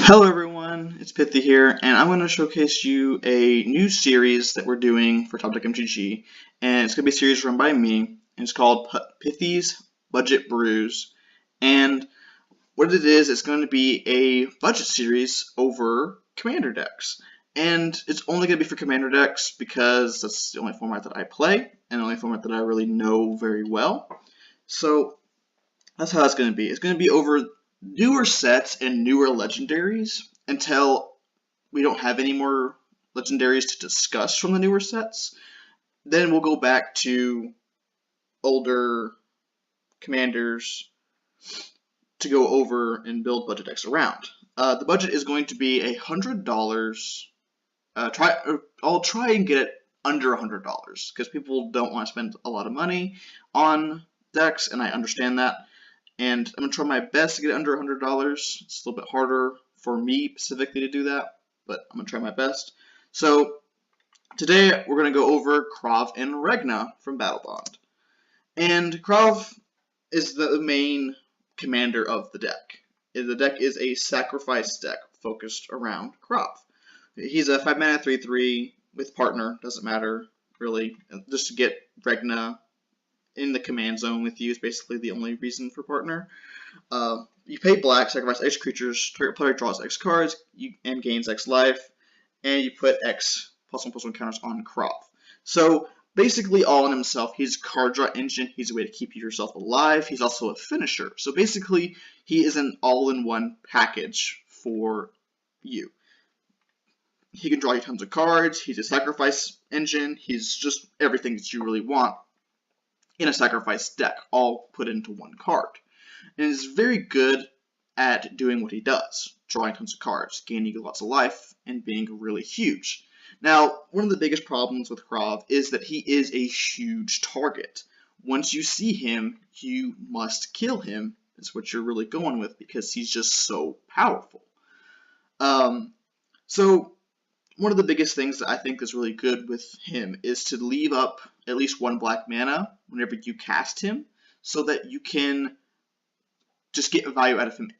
Hello everyone, it's Pithy here, and I'm going to showcase you a new series that we're doing for Top Deck MTG, and it's going to be a series run by me, and it's called Pithy's Budget Brews, and what it is, it's going to be a budget series over Commander decks, and it's only going to be for Commander decks because that's the only format that I play, and the only format that I really know very well, so that's how it's going to be. It's going to be over newer sets and newer legendaries until we don't have any more legendaries to discuss from the newer sets. Then we'll go back to older commanders to go over and build budget decks around. The budget is going to be $100. I'll try and get it under $100 because people don't want to spend a lot of money on decks, and I understand that. And I'm going to try my best to get it under $100. It's a little bit harder for me specifically to do that, but I'm going to try my best. So today we're going to go over Krav and Regna from Battle Bond. And Krav is the main commander of the deck. The deck is a sacrifice deck focused around Krav. He's a 5-mana 3/3 with partner, doesn't matter really, just to get Regna in the command zone with you is basically the only reason for partner. You pay black, sacrifice X creatures, target player draws X cards, and gains X life, and you put X +1/+1 counters on Krav. So basically all in himself, he's a card draw engine, he's a way to keep yourself alive, he's also a finisher. So basically he is an all-in-one package for you. He can draw you tons of cards, he's a sacrifice engine, he's just everything that you really want in a sacrifice deck, all put into one card. And is very good at doing what he does, drawing tons of cards, gaining lots of life, and being really huge. Now, one of the biggest problems with Krav is that he is a huge target. Once you see him, you must kill him, is what you're really going with, because he's just so powerful. So one of the biggest things that I think is really good with him is to leave up at least one black mana whenever you cast him, so that you can just get value out of him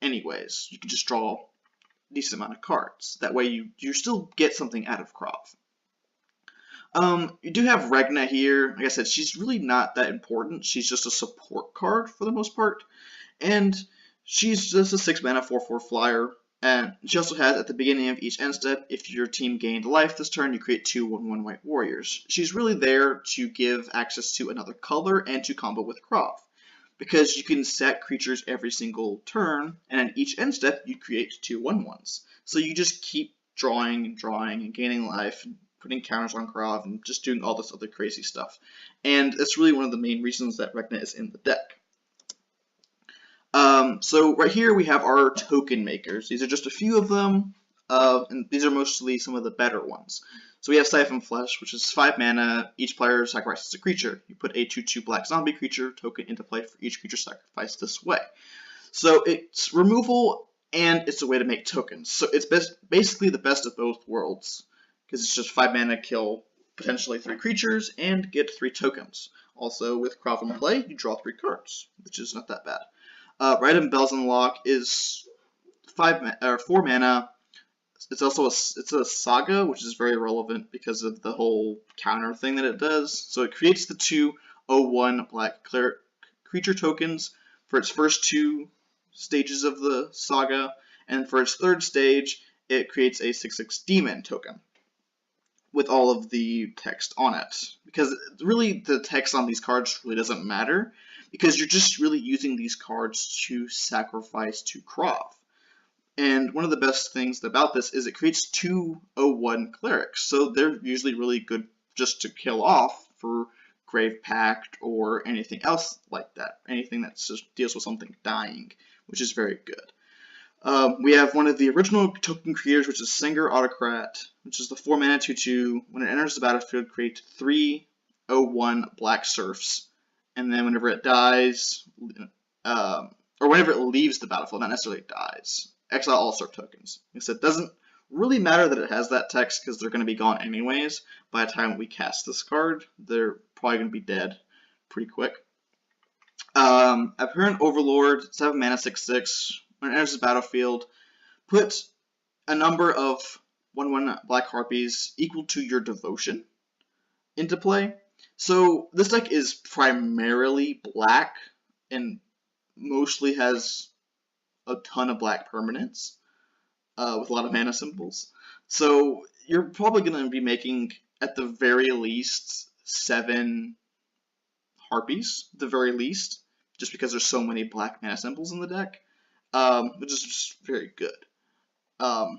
anyways. You can just draw a decent amount of cards. That way you still get something out of Krav. You do have Regna here. Like I said, she's really not that important. She's just a support card for the most part. And she's just a 6-mana 4/4 flyer. And she also has, at the beginning of each end step, if your team gained life this turn, you create 2 1/1 white warriors. She's really there to give access to another color and to combo with Krav, because you can set creatures every single turn, and at each end step, you create 2 1/1s. So you just keep drawing and gaining life, and putting counters on Krav, and just doing all this other crazy stuff. And that's really one of the main reasons that Regna is in the deck. So right here we have our token makers. These are just a few of them, and these are mostly some of the better ones. So we have Siphon Flesh, which is 5 mana. Each player sacrifices a creature. You put a 2/2 black zombie creature token into play for each creature sacrificed this way. So it's removal, and it's a way to make tokens. So it's basically the best of both worlds, because it's just 5 mana, kill potentially 3 creatures, and get 3 tokens. Also, with Krav in play, you draw 3 cards, which is not that bad. Random Bells Unlock is 4 mana. It's also a saga, which is very relevant because of the whole counter thing that it does. So it creates the 2/01 black cleric creature tokens for its first 2 stages of the saga, and for its 3rd stage, it creates a 6/6 demon token with all of the text on it. Because really, the text on these cards really doesn't matter, because you're just really using these cards to sacrifice to Krav. And one of the best things about this is it creates 2/01 clerics, so they're usually really good just to kill off for Grave Pact or anything else like that. Anything that just deals with something dying, which is very good. We have one of the original token creators, which is Singer Autocrat, which is the 4 mana 2/2. When it enters the battlefield, create 3/01 black serfs. And then whenever it dies, or whenever it leaves the battlefield, not necessarily dies, exile all serf tokens. It doesn't really matter that it has that text, because they're going to be gone anyways. By the time we cast this card, they're probably going to be dead pretty quick. Apparent Overlord, 7 mana 6/6. When it enters the battlefield, Put a number of 1/1 black harpies equal to your devotion into play. So this deck is primarily black and mostly has a ton of black permanents with a lot of mana symbols. So you're probably going to be making, at the very least, 7 harpies, at the very least, just because there's so many black mana symbols in the deck, which is just very good.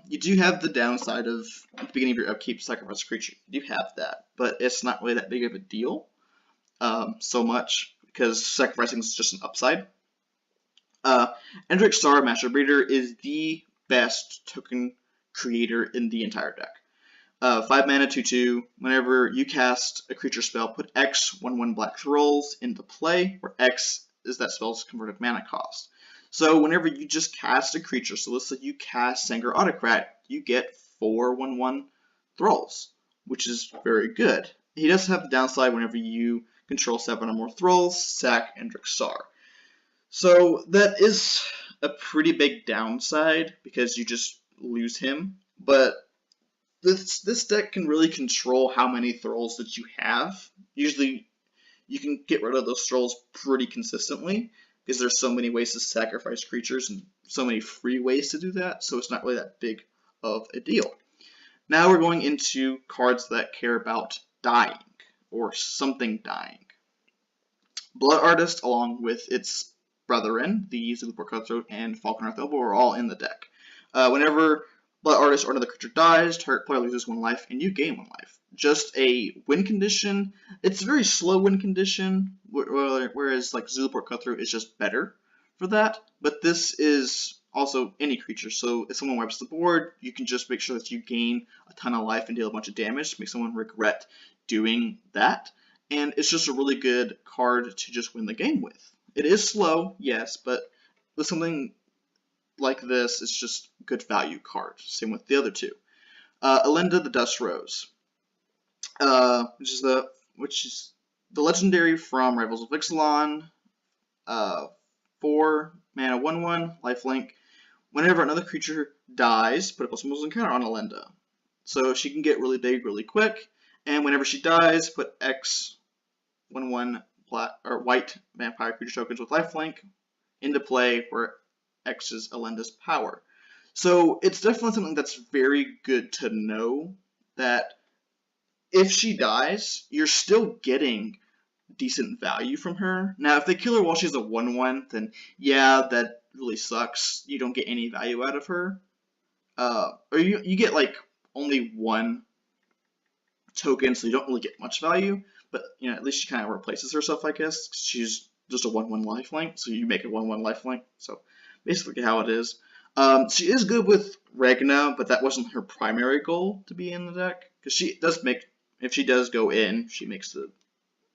You do have the downside of, at the beginning of your upkeep, sacrifice a creature. You do have that, but it's not really that big of a deal so much, because sacrificing is just an upside. Endrick Star Master Breeder is the best token creator in the entire deck. 5 mana, 2/2. Whenever you cast a creature spell, put X 1/1 black thralls into play, where X is that spell's converted mana cost. So whenever you just cast a creature, so let's say you cast Sanger Autocrat, you get 4 1/1 thralls, which is very good. He does have the downside whenever you control 7 or more thralls, sack Endrick Star. So that is a pretty big downside because you just lose him, but this deck can really control how many thralls that you have. Usually you can get rid of those thralls pretty consistently because there's so many ways to sacrifice creatures and so many free ways to do that, so it's not really that big of a deal. Now we're going into cards that care about dying, or something dying. Blood Artist, along with its brethren, the Zulaport Cutthroat and Falconer Elbow, are all in the deck. Whenever Blood Artist or another creature dies, target player loses 1 life, and you gain 1 life. Just a win condition. It's a very slow win condition, whereas like Zulaport Cutthroat is just better for that. But this is also any creature, so if someone wipes the board, you can just make sure that you gain a ton of life and deal a bunch of damage to make someone regret doing that. And it's just a really good card to just win the game with. It is slow, yes, but with something like this, it's just good value card. Same with the other two. Elinda the Dust Rose, which is the legendary from Rivals of Ixalan. 4 mana, 1/1 lifelink. Whenever another creature dies, put a +1 encounter on Elinda. So she can get really big really quick. And whenever she dies, put X 1/1 black or white vampire creature tokens with lifelink into play, where X is Elinda's power. So it's definitely something that's very good to know, that if she dies, you're still getting decent value from her. Now, if they kill her while she's a 1/1, then yeah, that really sucks. You don't get any value out of her. Or you get like only 1 token, so you don't really get much value. But you know, at least she kind of replaces herself, I guess. She's just a 1/1 lifelink, so you make a 1/1 lifelink. So basically how it is. She is good with Regna, but that wasn't her primary goal to be in the deck, because she does make, if she does go in, she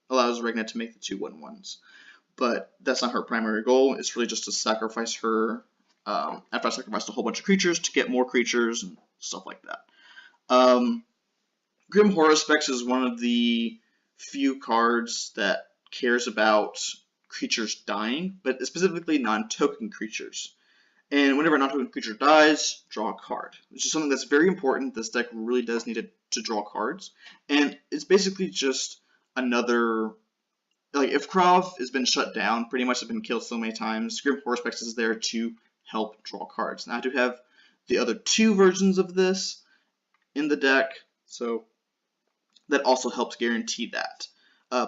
allows Regna to make the 2 1/1s. But that's not her primary goal. It's really just to sacrifice her after I sacrificed a whole bunch of creatures to get more creatures and stuff like that. Grim Horror Specs is one of the few cards that cares about creatures dying, but specifically non-token creatures. And whenever a non-token creature dies, draw a card, which is something that's very important. This deck really does need to draw cards. And it's basically just another, like if Krav has been shut down, pretty much has been killed so many times, Grim Horror Specs is there to help draw cards. Now I do have the other 2 versions of this in the deck, so that also helps guarantee that.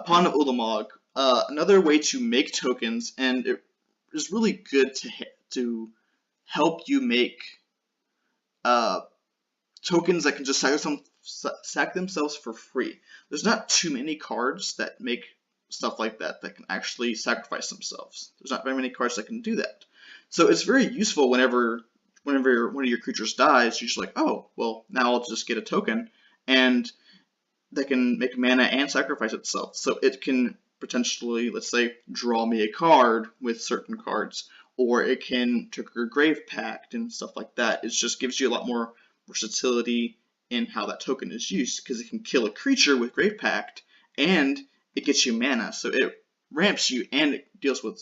Pawn of Ulamog, another way to make tokens, and it is really good to help you make tokens that can just sack themselves for free. There's not too many cards that make stuff like that can actually sacrifice themselves. There's not very many cards that can do that. So it's very useful whenever one of your creatures dies, you're just like, oh, well, now I'll just get a token, and that can make mana and sacrifice itself. So it can potentially, let's say, draw me a card with certain cards, or it can trigger Grave Pact and stuff like that. It just gives you a lot more versatility in how that token is used, because it can kill a creature with Grave Pact, and it gets you mana, so it ramps you and it deals with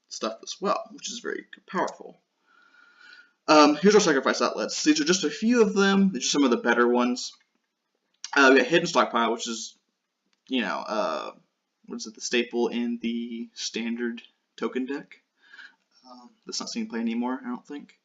stuff as well, which is very powerful. Here's our sacrifice outlets. These are just a few of them. These are some of the better ones. We got Hidden Stockpile, which is, what is it, the staple in the standard token deck. That's not seen play anymore, I don't think.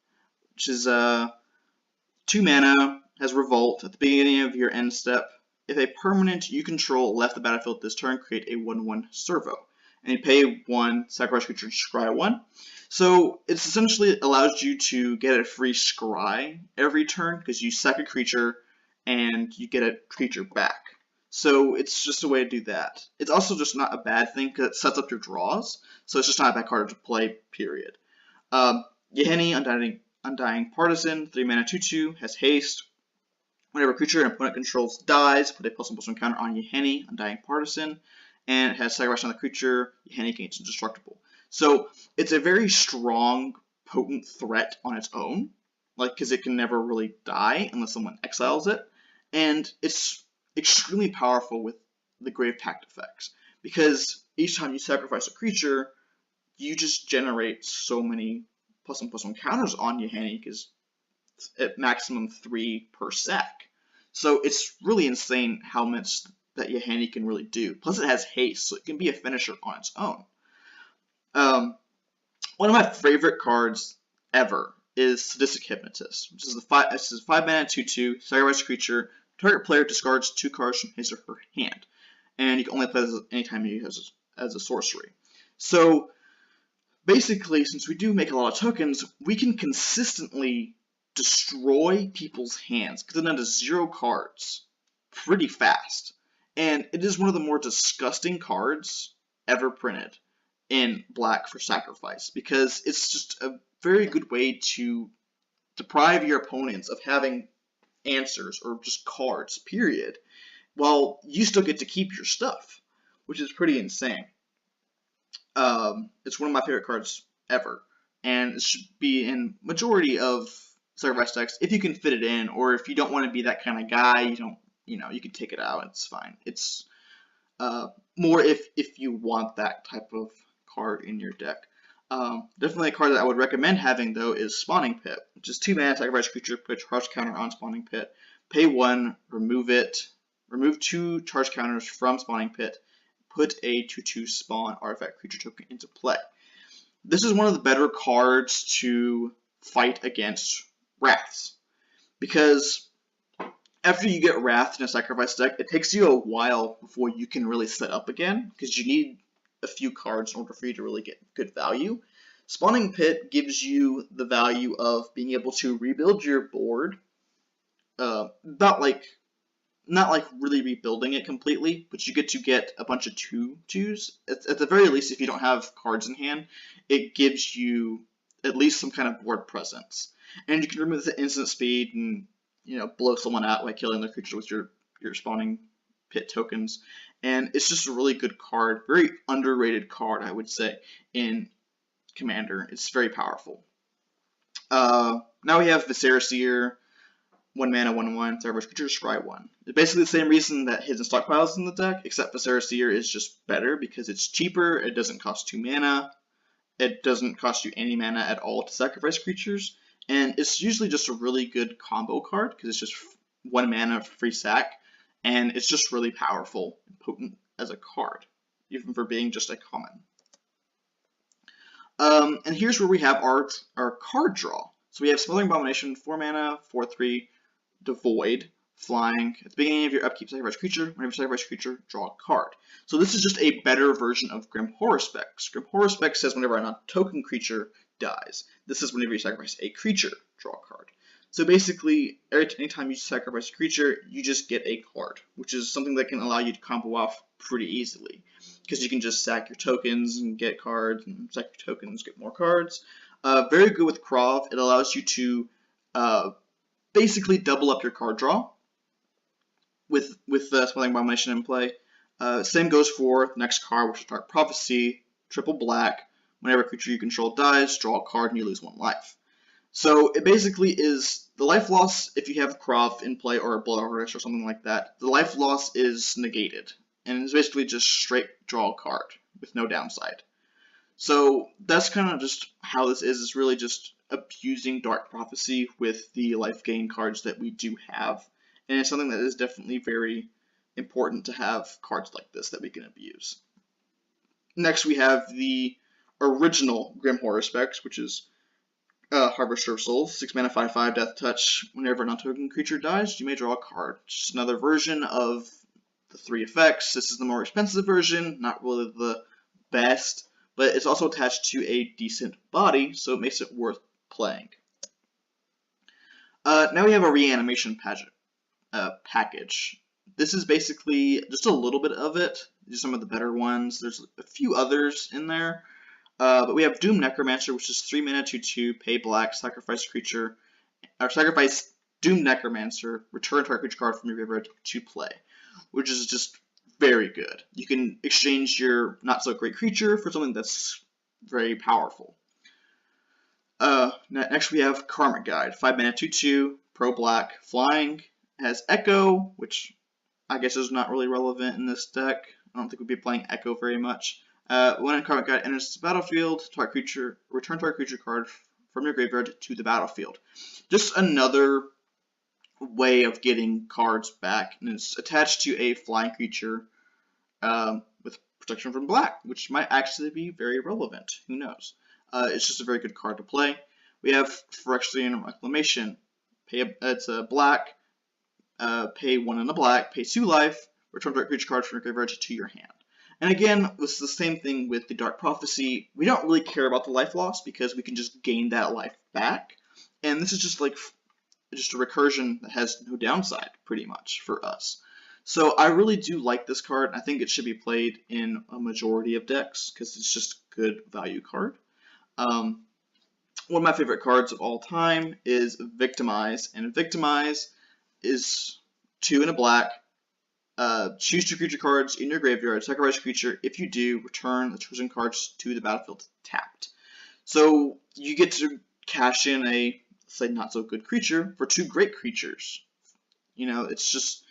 Which is 2 mana, has Revolt. At the beginning of your end step, if a permanent you control left the battlefield this turn, create a 1/1 servo. And you pay 1, sacrifice creature, scry 1. So it essentially allows you to get a free scry every turn, because you sack a creature and you get a creature back. So it's just a way to do that. It's also just not a bad thing, because it sets up your draws, so it's just not a bad card to play, period. Yahenni, Undying Partisan, 3 mana 2/2, has haste. Whenever a creature an opponent controls dies, put a +1/+1 counter on Yahenni, Undying Partisan, and it has sacrifice on the creature, Yahenni gains indestructible. So it's a very strong, potent threat on its own, because it can never really die unless someone exiles it, and it's extremely powerful with the Grave Pact effects, because each time you sacrifice a creature, you just generate so many +1/+1 counters on Yahenni, because at maximum 3 per sack. So it's really insane how much that Yahenni can really do. Plus it has haste, so it can be a finisher on its own. One of my favorite cards ever is Sadistic Hypnotist, which is 5 mana 2/2, sacrifice creature. Target player discards 2 cards from his or her hand, and you can only play this anytime you use as a sorcery. So basically, since we do make a lot of tokens, we can consistently destroy people's hands, because it down to 0 cards pretty fast. And it is one of the more disgusting cards ever printed in black for sacrifice, because it's just a very good way to deprive your opponents of having answers or just cards, period, while you still get to keep your stuff, which is pretty insane. It's one of my favorite cards ever, and it should be in majority of sacrifice decks if you can fit it in, or if you don't want to be that kind of guy, you can take it out. It's fine. It's more if you want that type of card in your deck. Definitely a card that I would recommend having, though, is Spawning Pit, which is 2 mana, sacrifice creature, put a charge counter on Spawning Pit, pay 1, remove it, remove 2 charge counters from Spawning Pit, put a 2/2 spawn artifact creature token into play. This is one of the better cards to fight against Wraths, because after you get Wrath in a sacrifice deck, it takes you a while before you can really set up again, because you need a few cards in order for you to really get good value. Spawning Pit gives you the value of being able to rebuild your board, not like really rebuilding it completely, but you get a bunch of 2/2s. At the very least, if you don't have cards in hand, it gives you at least some kind of board presence. And you can remove the instant speed and blow someone out by killing the creature with your Spawning Pit tokens. And it's just a really good card, very underrated card, I would say, in Commander. It's very powerful. Now we have Viscera Seer, 1 mana, 1/1, sacrifice creature, scry 1. It's basically the same reason that Hidden Stockpile is in the deck, except Viscera Seer is just better because it's cheaper, it doesn't cost 2 mana, it doesn't cost you any mana at all to sacrifice creatures, and it's usually just a really good combo card because it's just 1 mana free sack, and it's just really powerful and potent as a card, even for being just a common. And here's where we have our card draw. So we have Smothering Abomination, 4 mana, 4/3, Devoid, flying. At the beginning of your upkeep, sacrifice creature. Whenever you sacrifice creature, draw a card. So this is just a better version of Grim Horror Specs. Grim Horror Specs says whenever a non-token creature dies. This is whenever you sacrifice a creature, draw a card. So basically, anytime you sacrifice a creature, you just get a card, which is something that can allow you to combo off pretty easily, because you can just sack your tokens and get cards, and sack your tokens, get more cards. Very good with Krav. It allows you to basically double up your card draw with Smothering Abomination in play. Same goes for the next card, which is Dark Prophecy, triple black. Whenever a creature you control dies, draw a card and you lose 1 life. So it basically is the life loss if you have Krav in play or a Blood Artist or something like that. The life loss is negated, and it's basically just straight draw a card with no downside. So that's kind of just how this is. It's really just abusing Dark Prophecy with the life gain cards that we do have. And it's something that is definitely very important to have cards like this that we can abuse. Next we have the original Grim Horror Specs, which is Harvester of Souls, 6 mana, 5/5, Death Touch. Whenever a non-token creature dies, you may draw a card. Just another version of the 3 effects. This is the more expensive version, not really the best, but it's also attached to a decent body, so it makes it worth playing. Now we have a reanimation package. This is basically just a little bit of it. These are some of the better ones. There's a few others in there. But we have Doom Necromancer, which is 3 mana, 2/2, pay black, sacrifice creature, or sacrifice Doom Necromancer, return target creature card from your graveyard to play, which is just very good. You can exchange your not so great creature for something that's very powerful. Next we have Karmic Guide, 5 mana, 2/2, pro black, flying, has Echo, which I guess is not really relevant in this deck. I don't think we'd be playing Echo very much. When a Karmic Guide enters the battlefield, return target creature card from your graveyard to the battlefield. Just another way of getting cards back, and it's attached to a flying creature with protection from black, which might actually be very relevant. Who knows? It's just a very good card to play. We have Phyrexian Reclamation. It's a black, pay 1 and a black, pay 2 life, return target creature card from your graveyard to your hand. And again, it's the same thing with the Dark Prophecy. We don't really care about the life loss because we can just gain that life back. And this is just like just a recursion that has no downside, pretty much, for us. So I really do like this card. I think it should be played in a majority of decks because it's just a good value card. One of my favorite cards of all time is Victimize. And Victimize is 2 and a black. Choose 2 creature cards in your graveyard, sacrifice a creature. If you do, return the chosen cards to the battlefield tapped. So you get to cash in a, say, not so good creature for 2 great creatures. You know, it's just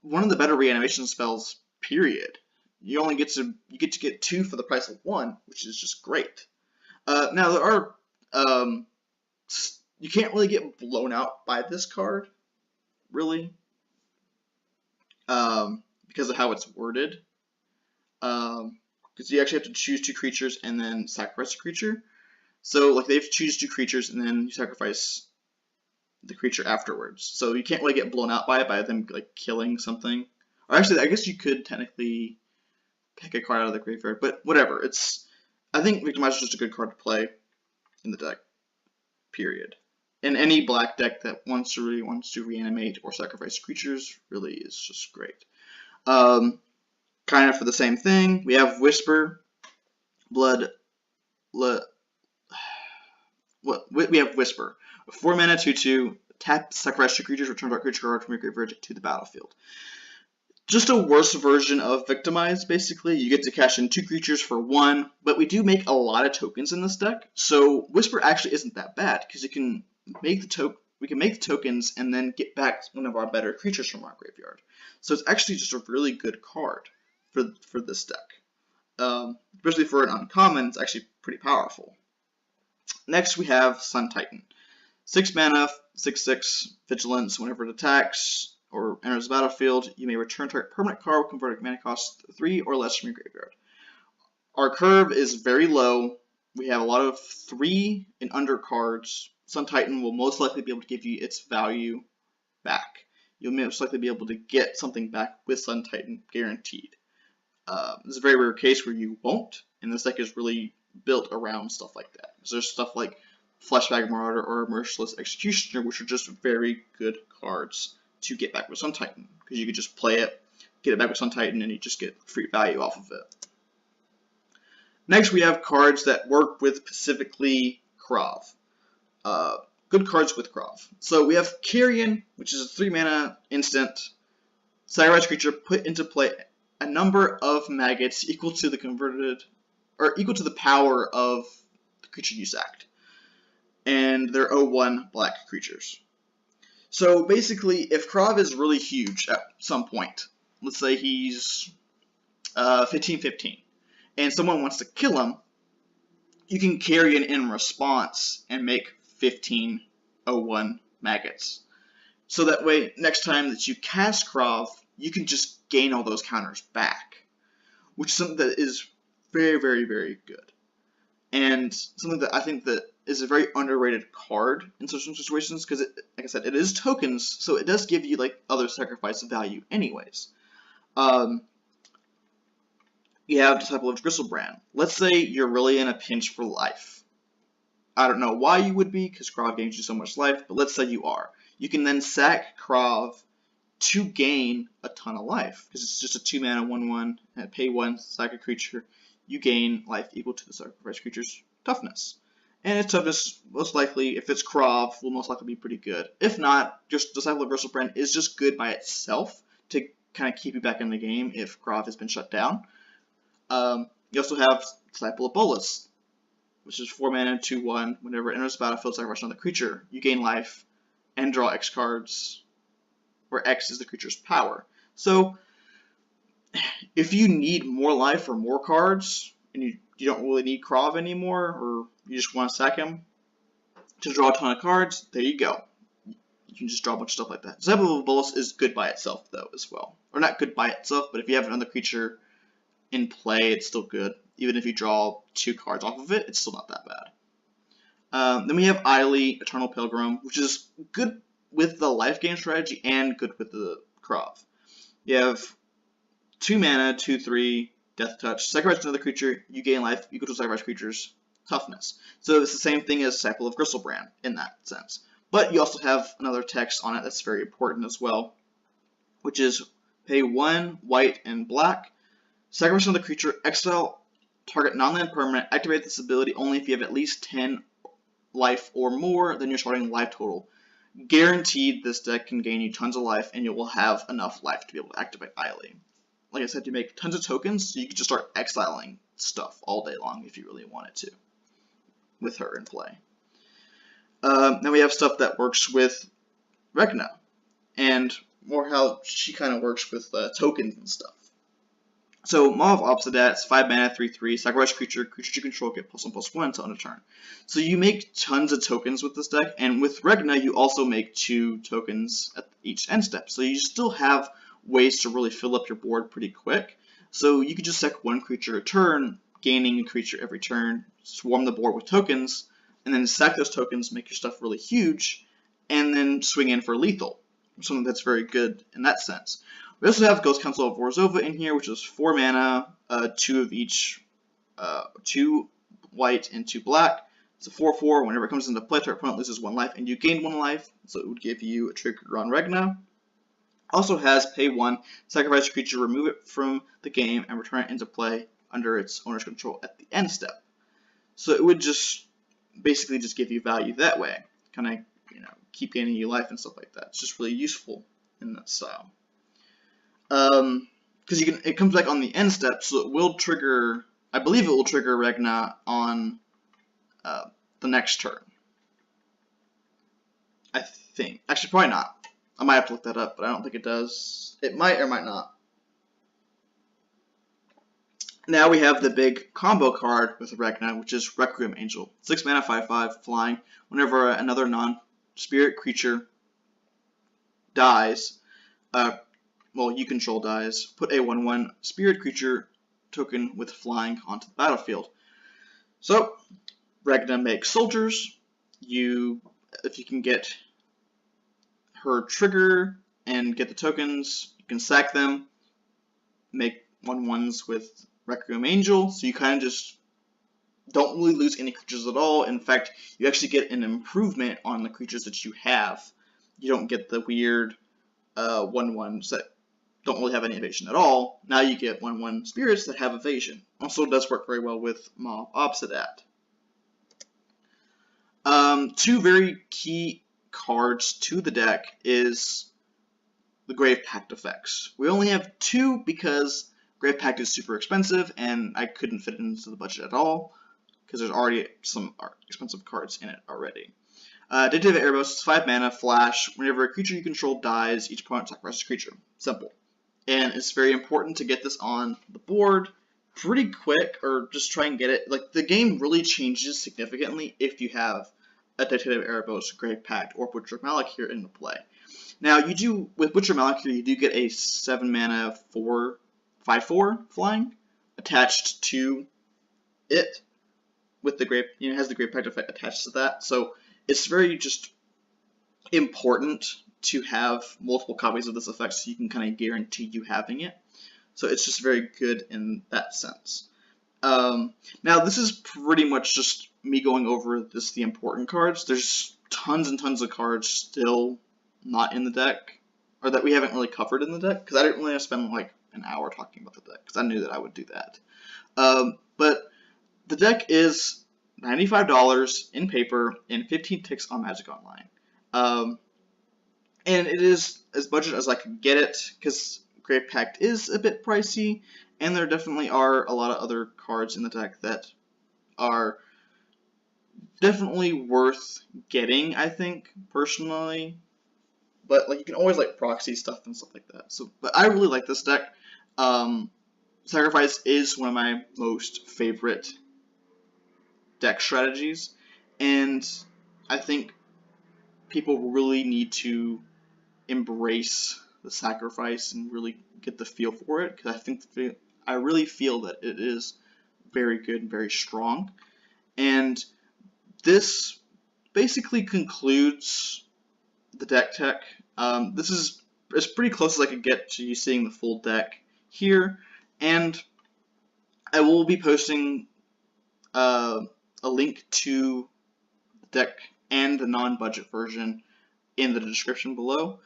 one of the better reanimation spells, period. You get to get 2 for the price of 1, which is just great. Now there are you can't really get blown out by this card, really. Because of how it's worded. Because you actually have to choose 2 creatures and then sacrifice a creature. So like they have to choose 2 creatures and then you sacrifice the creature afterwards. So you can't really get blown out by it by them like killing something. Or actually, I guess you could technically pick a card out of the graveyard, but whatever. I think Victimize is just a good card to play in the deck. Period. And any black deck that really wants to reanimate or sacrifice creatures really is just great. Kind of for the same thing, we have Whisper, we have Whisper, 4 mana, 2/2, tap, sacrifice 2 creatures, return target creature card from your graveyard to the battlefield. Just a worse version of Victimize, basically. You get to cash in 2 creatures for 1, but we do make a lot of tokens in this deck, so Whisper actually isn't that bad because we can make the tokens and then get back one of our better creatures from our graveyard. So it's actually just a really good card for this deck. Especially for an uncommon, it's actually pretty powerful. Next we have Sun Titan. 6 mana, 6/6, Vigilance. Whenever it attacks or enters the battlefield, you may return target permanent card with converted mana cost 3 or less from your graveyard. Our curve is very low. We have a lot of 3 and under cards. Sun Titan will most likely be able to give you its value back. You'll most likely be able to get something back with Sun Titan, guaranteed. It's a very rare case where you won't, and this deck is really built around stuff like that. So there's stuff like Fleshbag Marauder or Merciless Executioner, which are just very good cards to get back with Sun Titan, because you could just play it, get it back with Sun Titan, and you just get free value off of it. Next, we have cards that work with specifically Krav. Good cards with Krav. So we have Carrion, which is a 3 mana instant. Sacrifice creature, put into play a number of maggots equal to the power of the creature you sacked. And they're 0/1 black creatures. So basically, if Krav is really huge at some point, let's say he's 15/15, and someone wants to kill him, you can carry an in response and make 1501 maggots. So that way, next time that you cast Krav, you can just gain all those counters back, which is something that is very, very, very good. And something that I think that is a very underrated card in certain situations, because, like I said, it is tokens, so it does give you like other sacrifice value anyways. You have Disciple of Gristlebrand. Let's say you're really in a pinch for life. I don't know why you would be, because Krav gains you so much life, but let's say you are. You can then sack Krav to gain a ton of life, because it's just a 2-mana 1/1, and pay 1, sack a creature. You gain life equal to the sacrificed creature's toughness. And its toughness, most likely, if it's Krav, will most likely be pretty good. If not, just Disciple of Gristlebrand is just good by itself to kind of keep you back in the game if Krav has been shut down. You also have Disciple of Bolas, which is 4 mana, 2/1. Whenever it enters the battlefield, sacrifice another creature. You gain life and draw X cards, where X is the creature's power. So, if you need more life or more cards, and you don't really need Krav anymore, or you just want to sack him to draw a ton of cards, there you go. You can just draw a bunch of stuff like that. Disciple of Bolas is good by itself, though, as well. Or not good by itself, but if you have another creature in play, it's still good. Even if you draw 2 cards off of it, it's still not that bad. Then we have Eiley, Eternal Pilgrim, which is good with the life gain strategy and good with the Krav. You have 2 mana, 2/3, Death Touch. Sacrifice another creature, you gain life equal to sacrifice creature's toughness. So it's the same thing as Disciple of Gristlebrand in that sense. But you also have another text on it that's very important as well, which is pay 1 white and black. Sacrifice another creature, exile target non-land permanent, activate this ability only if you have at least 10 life or more than your starting life total. Guaranteed this deck can gain you tons of life, and you will have enough life to be able to activate Eiley. Like I said, you make tons of tokens, so you can just start exiling stuff all day long if you really wanted to, with her in play. Then we have stuff that works with Regna, and more how she kind of works with tokens and stuff. So, Maw of Obsidat, it's 5 mana, 3/3, sacrifice creature you control get +1/+1 until end of turn. So you make tons of tokens with this deck, and with Regna you also make 2 tokens at each end step. So you still have ways to really fill up your board pretty quick. So you could just sack 1 creature a turn, gaining a creature every turn, swarm the board with tokens, and then sack those tokens, make your stuff really huge, and then swing in for lethal. Something that's very good in that sense. We also have Ghost Council of Orzhova in here, which is 4 mana, 2 of each, 2 white and 2 black. It's a 4/4. Whenever it comes into play, your opponent loses 1 life, and you gain 1 life, so it would give you a trigger on Regna. Also has pay 1, sacrifice a creature, remove it from the game, and return it into play under its owner's control at the end step. So it would just basically just give you value that way, kind of keep gaining you life and stuff like that. It's just really useful in that style. Because it comes back on the end step, so it will trigger. I believe it will trigger Regna on the next turn. I think. Actually, probably not. I might have to look that up, but I don't think it does. It might or might not. Now we have the big combo card with Regna, which is Requiem Angel. 6 mana, 5/5, flying. Whenever another non-spirit creature dies, you control dies, put a 1/1 spirit creature token with flying onto the battlefield. So, Regna makes soldiers. If you can get her trigger and get the tokens, you can sack them, make 1/1s with Requiem Angel, so you kind of just don't really lose any creatures at all. In fact, you actually get an improvement on the creatures that you have. You don't get the weird 1/1s that don't really have any evasion at all. Now you get 1/1 spirits that have evasion. Also does work very well with Maw of Obsidat. 2 very key cards to the deck is the Grave Pact effects. We only have 2 because Grave Pact is super expensive and I couldn't fit it into the budget at all because there's already some expensive cards in it already. Dictative Erebos is 5 mana, flash. Whenever a creature you control dies, each opponent sacrifices a creature. Simple. And it's very important to get this on the board pretty quick, or just try and get it. Like, the game really changes significantly if you have a Dictative Erebos, Grave Pact, or Butcher Malakir into play. Now, you do, with Butcher Malakir, you do get a 7 mana 5/4 flying attached to it, with the Grave, it has the Grave Pact effect attached to that, so it's very just important to have multiple copies of this effect so you can kind of guarantee you having it. So it's just very good in that sense. Now, this is pretty much just me going over the important cards. There's tons and tons of cards still not in the deck, or that we haven't really covered in the deck, because I didn't really spend like an hour talking about the deck, because I knew that I would do that. But the deck is $95 in paper and 15 ticks on Magic Online. And it is as budget as I could get it, because Grave Pact is a bit pricey, and there definitely are a lot of other cards in the deck that are definitely worth getting, I think, personally. But like, you can always like proxy stuff and stuff like that. So, but I really like this deck. Sacrifice is one of my most favorite deck strategies, and I think people really need to embrace the sacrifice and really get the feel for it, because I really feel that it is very good and very strong. And this basically concludes the deck tech. This is as pretty close as I could get to you seeing the full deck here, and I will be posting a link to the deck and the non-budget version in the description below.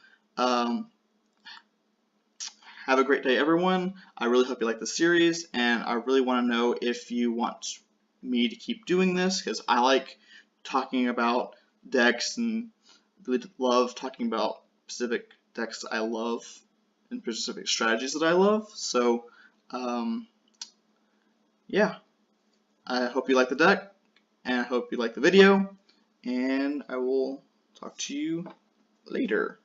Have a great day, everyone. I really hope you like the series, and I really want to know if you want me to keep doing this, because I like talking about decks and really love talking about specific decks that I love and specific strategies that I love. So, yeah, I hope you like the deck, and I hope you like the video, and I will talk to you later.